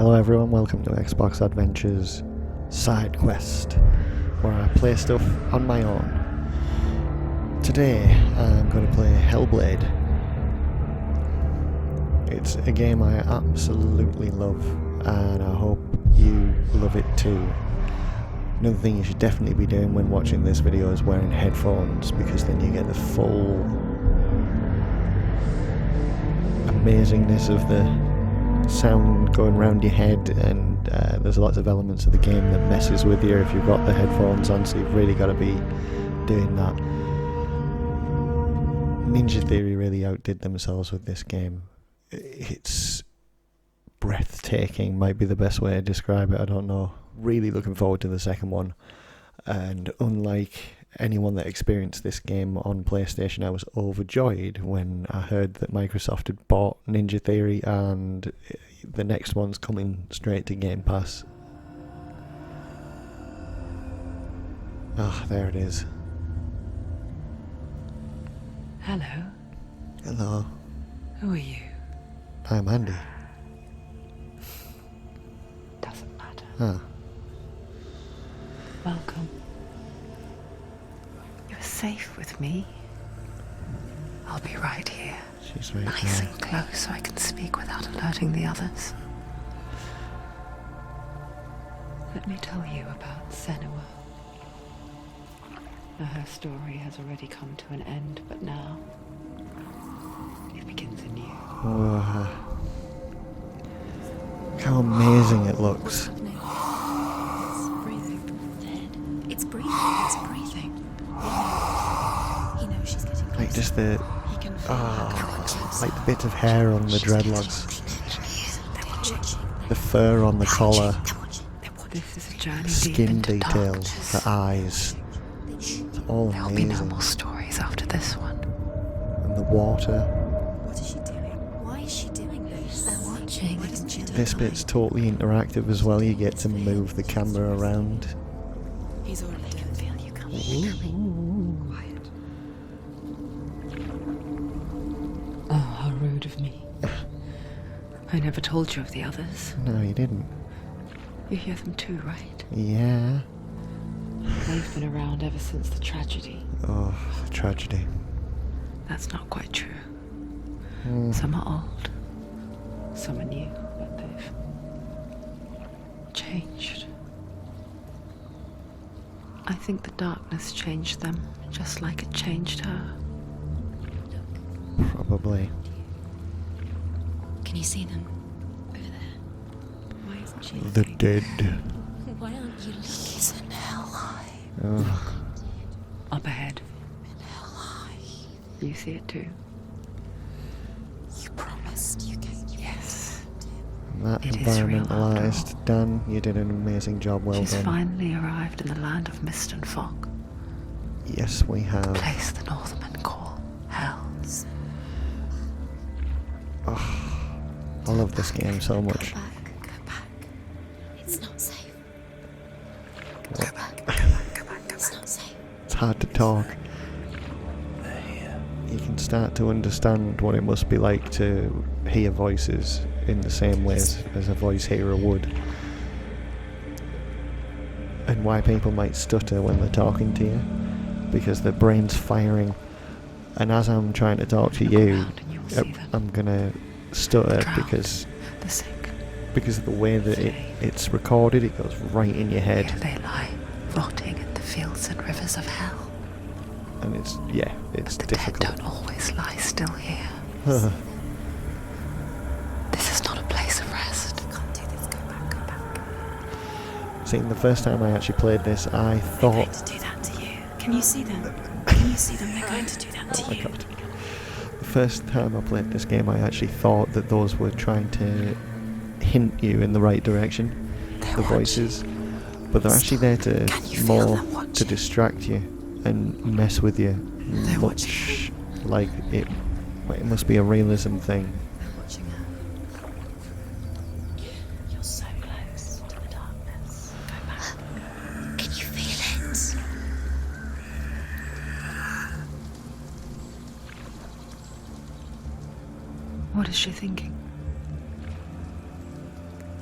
Hello everyone, welcome to Xbox Adventures Side Quest, where I play stuff on my own. Today I'm going to play Hellblade. It's a game I absolutely love, and I hope you love it too. Another thing you should definitely be doing when watching this video is wearing headphones, because then you get the full amazingness of the sound going around your head, and there's lots of elements of the game that messes with you if you've got the headphones on, so you've really got to be doing that. Ninja Theory really outdid themselves with this game. It's breathtaking, might be the best way to describe it, I don't know. Really looking forward to the second one, and unlike anyone that experienced this game on PlayStation, I was overjoyed when I heard that Microsoft had bought Ninja Theory and the next one's coming straight to Game Pass. Ah, there it is. Hello. Hello. Who are you? I'm Andy. Doesn't matter. Ah. Welcome. You're safe with me. I'll be right here. She's right Nice there. and close so I can speak without alerting the others. Let me tell you about Senua. Now, her story has already come to an end, but now it begins anew. Whoa. Look how amazing it looks. It's breathing. It's breathing. He knows she's getting closer. Like just the like the bit of hair on the dreadlocks, the fur on the collar, This is a journey the deep skin into details, darkness. the eyes. It's all There'll be no amazing. more stories after this one. And the water. What is she doing? Why is she doing this? They're watching. Why doesn't she do This bit's totally interactive as well. You get to move the camera around. He's already doing. Feel you coming. Quiet. Oh, how rude of me. I never told you of the others. No, you didn't. You hear them too, right? Yeah. They've been around ever since the tragedy. Oh, tragedy. That's not quite true. Mm. Some are old, some are new, but they've changed. I think the darkness changed them, just like it changed her. Probably. Can you see them over there? Why isn't she The looking? dead. Why aren't you looking? He's in hell high. Oh. Up ahead. In hell high. You see it too? You promised you gave. Yes. That It is real after environmentalised. Dan, you did an amazing job, well She's done. finally arrived in the land of mist and fog, Yes, we have. place the Northmen call Hell. Oh, I love this game so much. Go back. It's not safe. What? Go back. It's not safe. It's hard to talk. You can start to understand what it must be like to hear voices in the same ways as a voice hearer would. And why people might stutter when they're talking to you. Because their brain's firing. And as I'm trying to talk to you, Around and you'll see them. I'm gonna stutter Drowned, because the sick. of the way that it's recorded. It goes right in your head. Here they lie, rotting in the fields and rivers of hell. And it's The difficult. dead don't always lie still here. Huh. This is not a place of rest. Can't do this. Go back. See, the first time I actually played this, I They're thought, going to do that to you. Can you see them? Can you see them? They're going to do that to oh my you. god. The first time I played this game, I actually thought that those were trying to hint you in the right direction, They're the voices, but they're actually there to Can you feel more them to watching? distract you and mess with you, They're much like it must be a realism thing. They're watching her. You're so close to the darkness. Go back. Can you feel it? What is she thinking?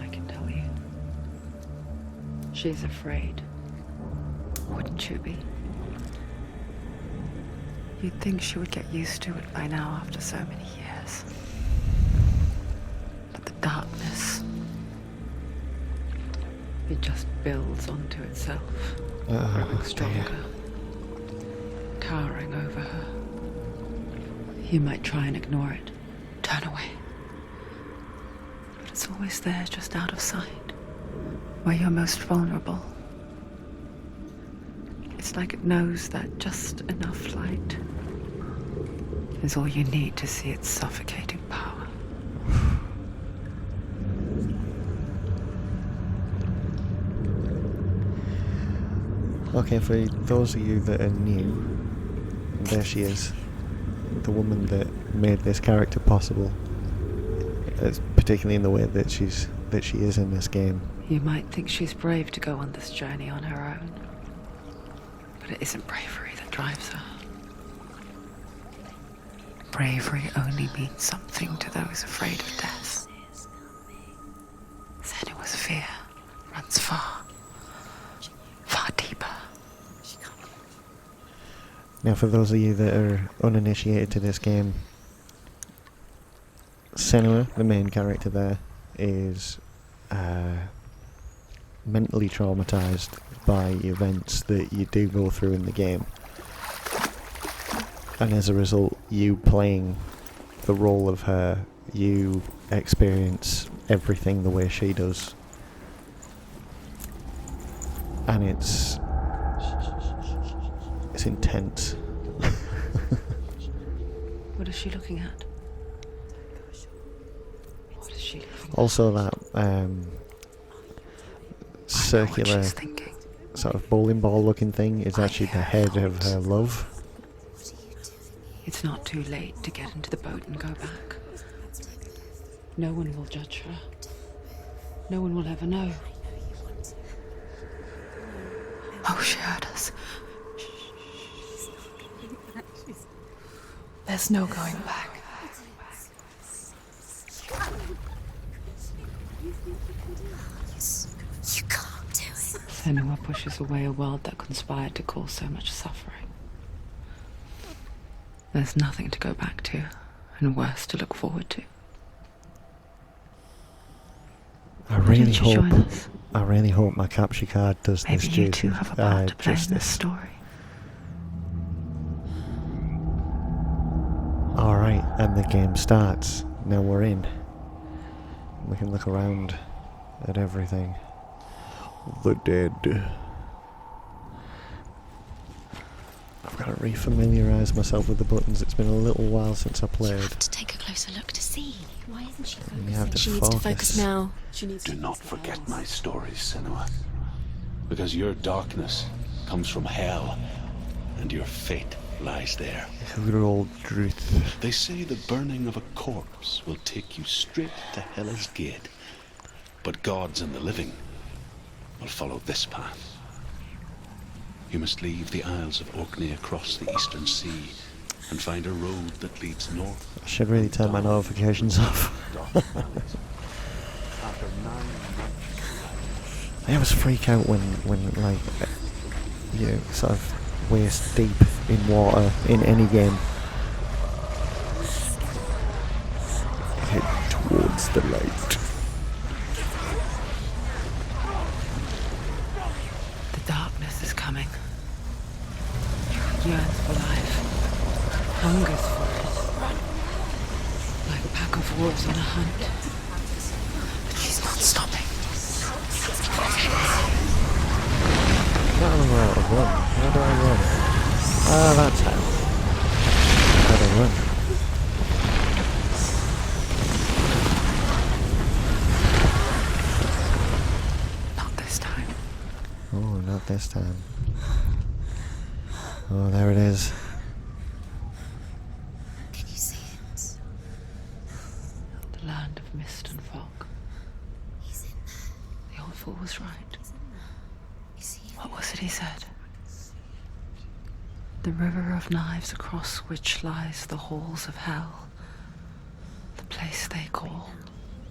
I can tell She's afraid. Wouldn't you be? You'd think she would get used to it by now after so many years. But the darkness, it just builds onto itself, growing stronger, towering over her. You might try and ignore it, turn away. But it's always there, just out of sight, where you're most vulnerable. It's like it knows that just enough light is all you need to see its suffocating power. Okay, for those of you that are new, there she is. The woman that made this character possible. Particularly in the way that she is in this game. You might think she's brave to go on this journey on her own. But it isn't bravery that drives her. Bravery only means something to those afraid of death. Senua's fear runs far, far deeper. Now, for those of you that are uninitiated to this game, Senua, the main character there, is mentally traumatized by events that you do go through in the game. And as a result, you playing the role of her, you experience everything the way she does. And it's intense. What is she looking at? What is she looking at? Also that circular sort of bowling ball looking thing is actually the head of her love. It's not too late to get into the boat and go back. No one will judge her. No one will ever know. Oh, she heard us. There's no going back. You can't do it. Senua pushes away a world that conspired to cause so much suffering. There's nothing to go back to, and worse to look forward to. I really hope my capture card does Maybe this you two have a part to play in this justice. story. Alright, and the game starts. Now we're in. We can look around at everything. The dead. I've got to re-familiarise myself with the buttons. It's been a little while since I You played. have to take a closer look to see. Why isn't she And you have focusing? to She needs to focus. focus now. Do not forget my stories, Senua. Because your darkness comes from hell, and your fate lies there. Good old truth. They say the burning of a corpse will take you straight to Hela's gate. But gods and the living will follow this path. You must leave the Isles of Orkney across the eastern sea and find a road that leads north. I should really turn my notifications off. I always freak out when like, you sort of waist deep in water in any game. Head towards the light. The darkness is coming. Yearns for life. Hungers for it. Like a pack of wolves on a hunt. But she's not stopping. I don't know how to run. How do I run? Ah, that's how. How do I run? Not this time. Oh, not this time. Oh, there it is. Can you see it? The land of mist and fog. He's in there. The old fool was right. Is he? What was it he said? The river of knives across which lies the halls of hell. The place they call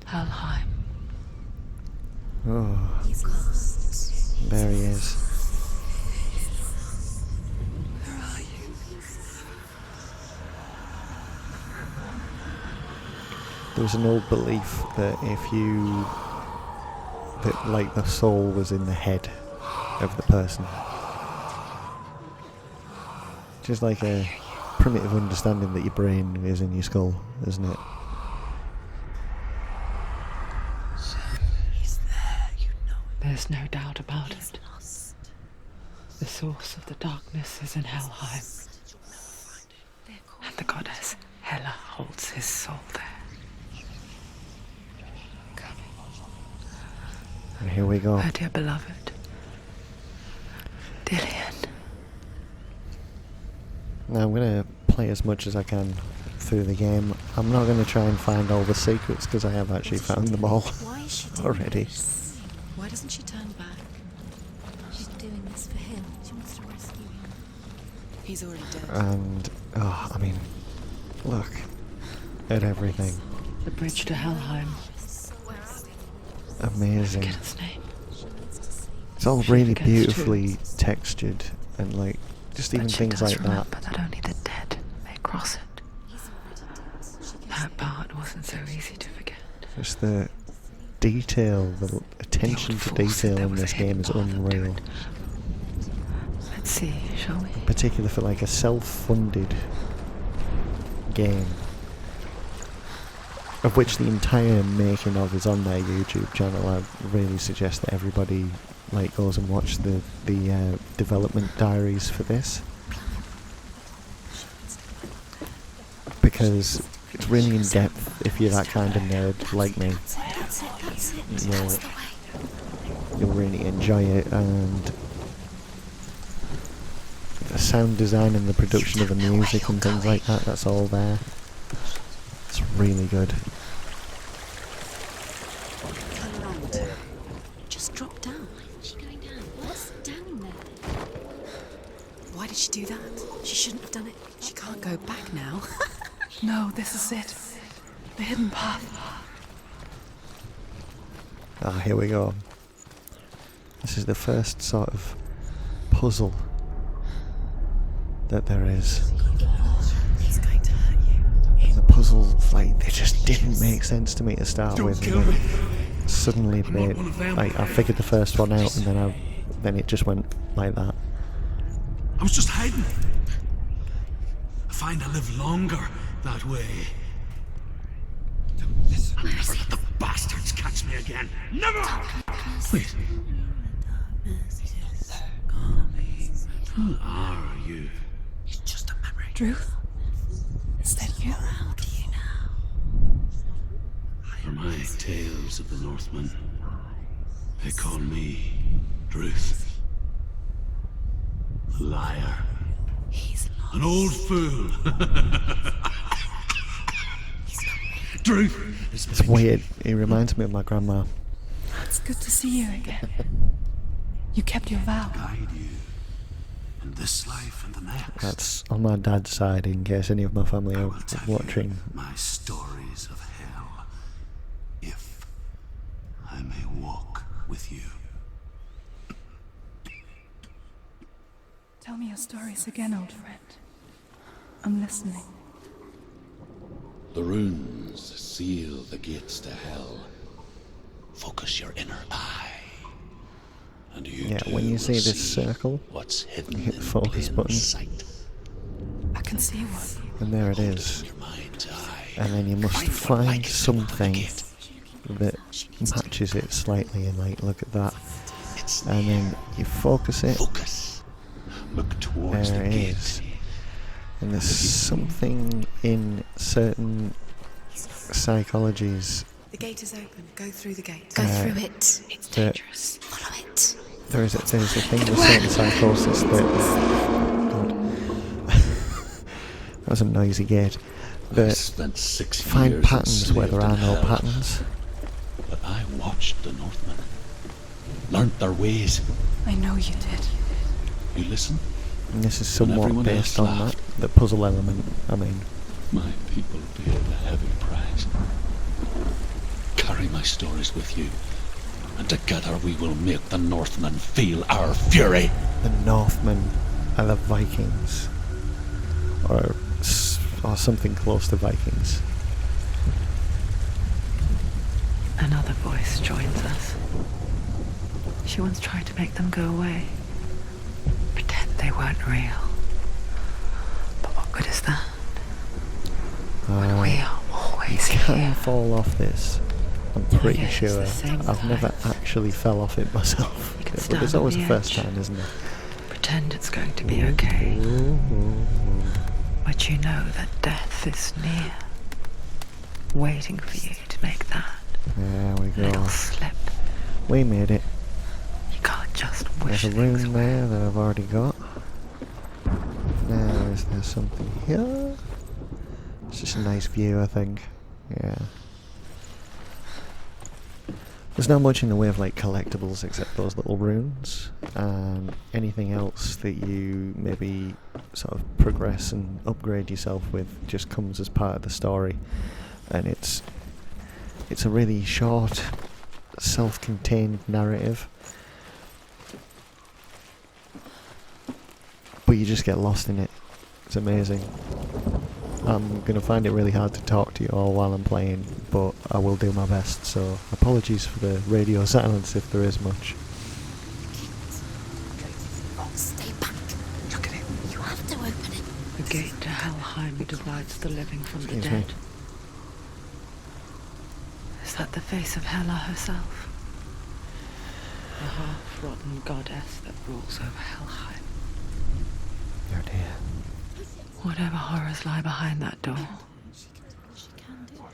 Helheim. Oh, He's lost. There he is. Where are you? There's an old belief that that like the soul was in the head of the person. Just like a primitive understanding that your brain is in your skull, isn't it? He's there, you know. There's no doubt about it. The source of the darkness is in Helheim. And the goddess Hela holds his soul there. And here we go. Her dear beloved, Dillian. Now I'm going to play as much as I can through the game. I'm not going to try and find all the secrets because I have actually found them all Why is she doing already. this? Why doesn't she turn back? She's doing this for him. She wants to rescue him. He's already dead. And, I mean, look at everything. The bridge to Helheim. Amazing. Forget its name. It's all really Against beautifully textured and like just even But she things does like that. remember that only the dead may cross it. That part wasn't so easy to forget. Just the detail, the attention to detail in this game is unreal. Let's see, shall we? In particular for like a self-funded game, of which the entire making of is on their YouTube channel. I really suggest that everybody like goes and watch the development diaries for this, because it's really in depth. If you're that kind of nerd like me, you'll really enjoy it. And the sound design and the production of the music and things like that, that's all there. It's really good. Just drop down. She's going down. What's down there? Why did she do that? She shouldn't have done it. She can't go back now. No, this is it. The hidden path. Here we go. This is the first sort of puzzle that there is. He's going to hurt you. And the puzzles, like, they just didn't make sense to me to start Don't with. kill me. Suddenly, I'm not one of them. I figured the first one out, and then it just went like that. I was just hiding. I find I live longer that way. I'll never let the bastards catch me again. Never! Wait. Who are you? It's just a memory. Druth? Is that you? How do you know? For my tales of the Northmen, they call me Druth. A liar. He's lost. An old fool. Druth is It's weird. He reminds me of my grandma. It's good to see you again. You kept your vow. guide you in this life and the next. That's on my dad's side, in case any of my family I are will tell watching. you my stories of hell, if I may walk with you. Tell me your stories again, old friend. I'm listening. The runes seal the gates to hell. Focus your inner eye. And you Yeah, too when you will see this circle, what's hidden hit in the focus plain button. sight. I can see one. And there it Hold is. in your mind's eye. And then you must what find light is on the something gate. that matches it slightly, and like, look at that. It's And then you focus it, focus. Look towards there the it gate. is. And there's something in certain psychologies. The gate is open. Go through the gate. Go Go through through it. It's that- dangerous. Follow it. There's a thing with certain psychosis that... God. That was a noisy gate. I That spent 6 find years patterns where there are enslaved in no hell. patterns. But I watched the Northmen. Learned their ways. I know you did. You listen? And this is When somewhat everyone based else on that. laughed. The puzzle element, I mean. My people paid a heavy price. Carry my stories with you, and together we will make the Northmen feel our fury. The Northmen are the Vikings. Or something close to Vikings. Another voice joins us. She once tried to make them go away. Pretend they weren't real. But what good is that? When we are always You can't here. fall off this. I'm pretty Yeah, it's sure. the same I've never size. actually fell off it myself. You can But stand there's on always the a first edge. time, isn't there? Pretend it's going to be okay. But you know that death is near. Waiting for you to make that There we little go. slip. We made it. You can't just wish There's a things room away. there that I've already got. Now, is there something here? It's just a nice view, I think. Yeah. There's not much in the way of like collectibles except those little runes. Anything else that you maybe sort of progress and upgrade yourself with just comes as part of the story. And it's a really short, self-contained narrative. But you just get lost in it. It's amazing. I'm going to find it really hard to talk to you all while I'm playing, but I will do my best, so apologies for the radio silence if there is much. Oh, stay back. Look at it. You have to open it. The gate to Helheim divides the living from the Excuse me. dead. Is that the face of Hela herself? The half-rotten goddess that rules over Helheim. Oh dear. Whatever horrors lie behind that door,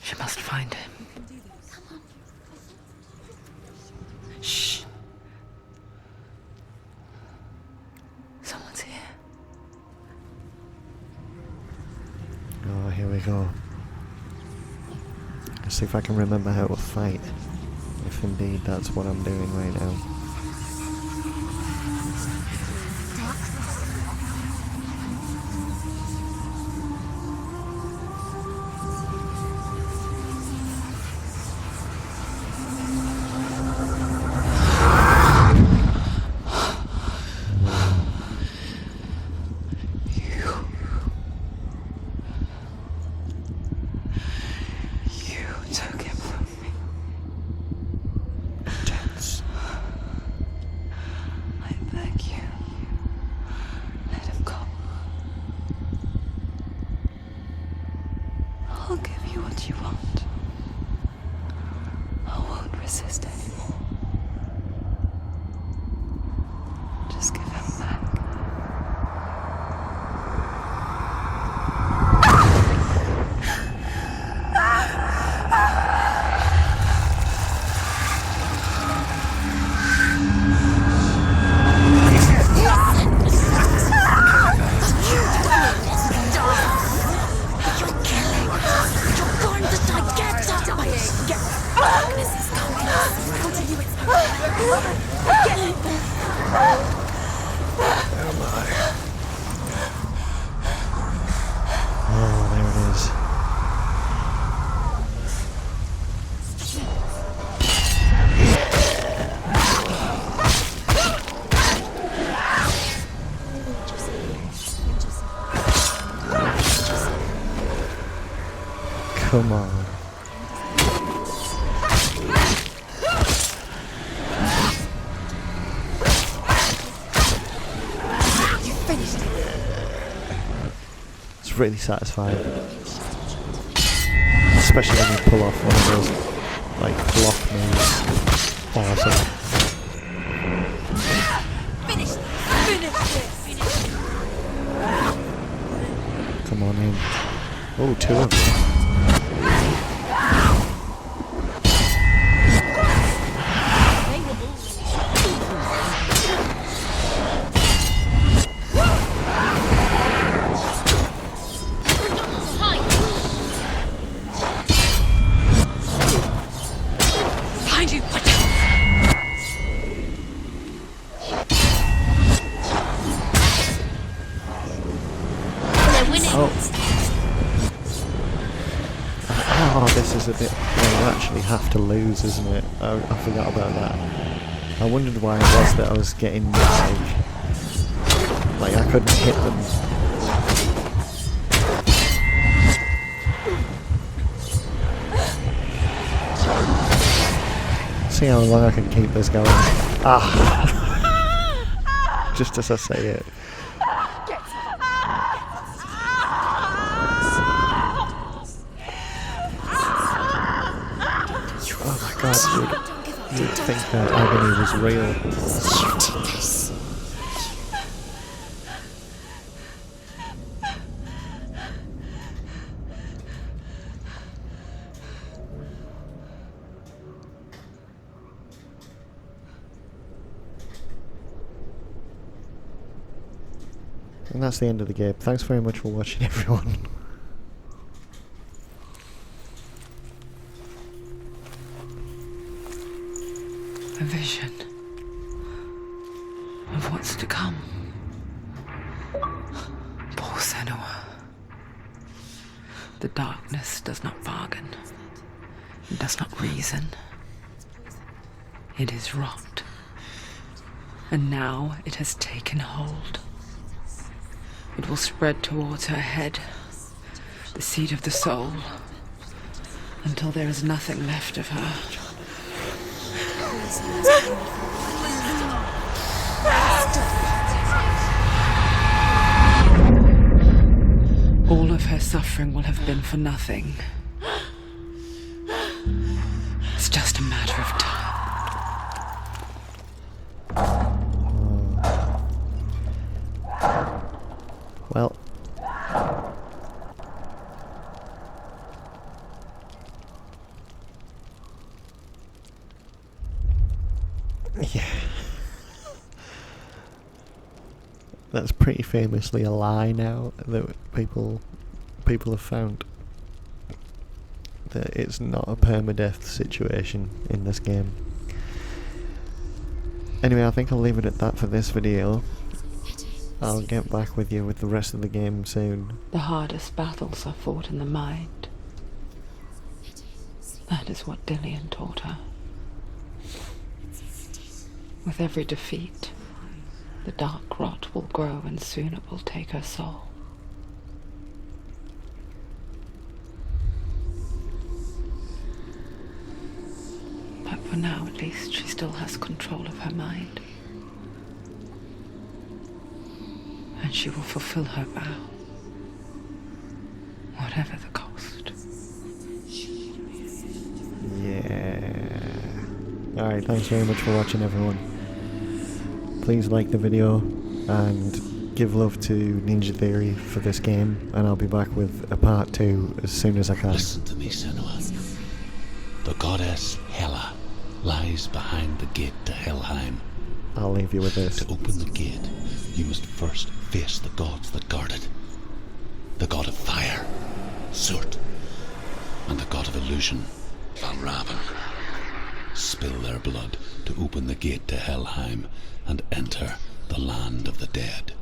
she must find him. Shh. Someone's here. Oh, here we go. Let's see if I can remember how to fight. If indeed that's what I'm doing right now. You took him from me. Tense. I beg you. Let him go. I'll give you what you want. I won't resist anymore. Just give him back. Oh, there it is. Come on. It's really satisfying. Especially when you pull off one of those like block moves. Awesome. Come on in. Oh, two of them. Behind you. Oh. Oh, this is a bit... Well, you actually have to lose, isn't it? I forgot about that. I wondered why it was that I was getting, like I couldn't hit them. See how long I can keep this going. Ah! Just as I say it. Oh my god, you'd think that agony was real. And that's the end of the game. Thanks very much for watching, everyone. A vision of what's to come. Poor Senua. The darkness does not bargain. It does not reason. It is rot. And now it has taken hold. It will spread towards her head, the seat of the soul, until there is nothing left of her. All of her suffering will have been for nothing. It's just a matter of time. Well, yeah, that's pretty famously a lie now that people have found that it's not a permadeath situation in this game. Anyway, I think I'll leave it at that for this video. I'll get back with you with the rest of the game soon. The hardest battles are fought in the mind. That is what Dillian taught her. With every defeat, the dark rot will grow and soon it will take her soul. But for now, at least, she still has control of her mind. And she will fulfill her vow, whatever the cost. Yeah. Alright, thanks very much for watching, everyone. Please like the video and give love to Ninja Theory for this game, and I'll be back with a part 2 as soon as I can. Listen to me, Senua. The goddess Hela lies behind the gate to Helheim. I'll leave you with this. To open the gate, you must first face the gods that guard it. The god of fire, Surt, and the god of illusion, Valravan. Spill their blood to open the gate to Helheim and enter the land of the dead.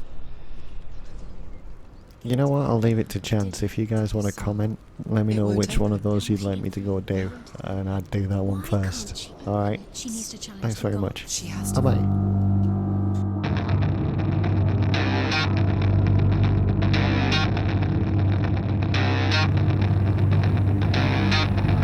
You know what, I'll leave it to chance. If you guys want to comment, let me know which one of those you'd like me to go do, and I'd do that one first. Alright, She needs to challenge thanks the very god. much. She has to. Bye bye.